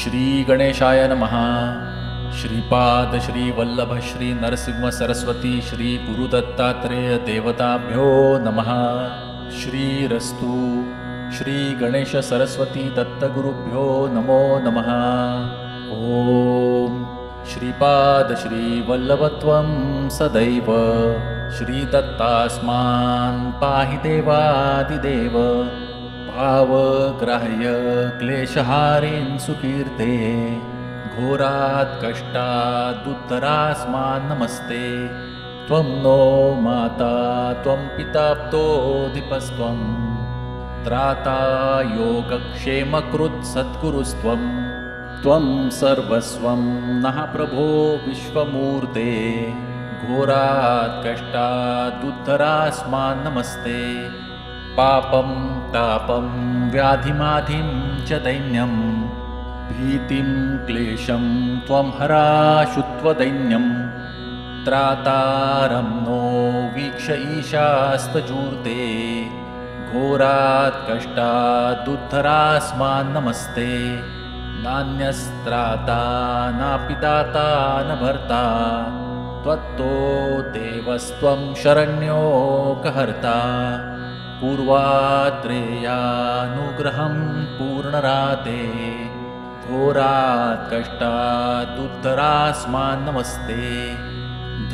श्री गणेशाय नमः। श्रीपाद श्री वल्लभ श्री नरसिंह सरस्वती श्री गुरुदत्तात्रेय देवताभ्यो नमः। श्रीरस्तु श्री गणेश सरस्वती दत्तगुरुभ्यो नमो नमः। ओम श्रीपाद श्री वल्लभत्वं सदैव श्रीदत्तास्मान् पाहि देवादिदेव। भावग्राह्य क्लेशहारिन् सुकीर्ते घोरात् कष्टादुत्तरास्मान् नमस्ते। त्वं नो माता त्वं पिता प्तोऽधिपस्त्वं त्राता योगक्षेमकृत् सद्गुरुस्त्वं। त्वं सर्वस्वं नः प्रभो विश्वमूर्ते घोरात् कष्टादुत्तरास्मान् नमस्ते। पापं तापं व्याधिमाधिं च दैन्यं भीतिं क्लेशं त्वं हराशुत्वदैन्यं। त्रातारं नो वीक्ष ईशास्तजूर्ते घोरात् कष्टादुत्तरास्मान् नमस्ते। नान्यस्त्राता नापि दाता न भर्ता त्वत्तो देवस्त्वं शरण्योऽकहर्ता। पूर्वात्रेयानुग्रहं पूर्णराते घोरात् कष्टादुत्तरास्मान् नमस्ते।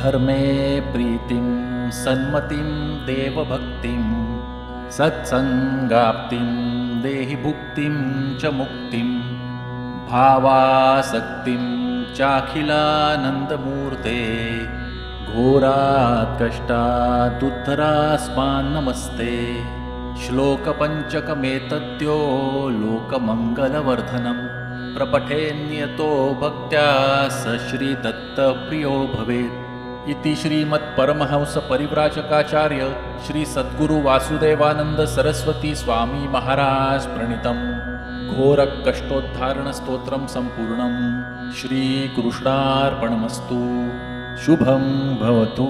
धर्मे प्रीतिं सन्मतिं देवभक्तिं सत्संगाप्तिं देहि भुक्तिं च मुक्तिं। भावासक्तिं चाखिलानन्दमूर्ते घोरात् कष्टादुत्तरास्मान् नमस्ते। श्लोकपञ्चकमेतद्यो लोकमङ्गलवर्धनं प्रपठेन्यतो भक्त्या स श्रीदत्तप्रियो भवेत्। इति श्रीमत्परमहंसपरिव्राजकाचार्य श्री सद्गुरु वासुदेवानंद सरस्वती स्वामी महाराज प्रणीतं घोरकष्टोद्धारणस्तोत्रं सम्पूर्णं। श्रीकृष्णार्पणमस्तु। शुभं भवतु।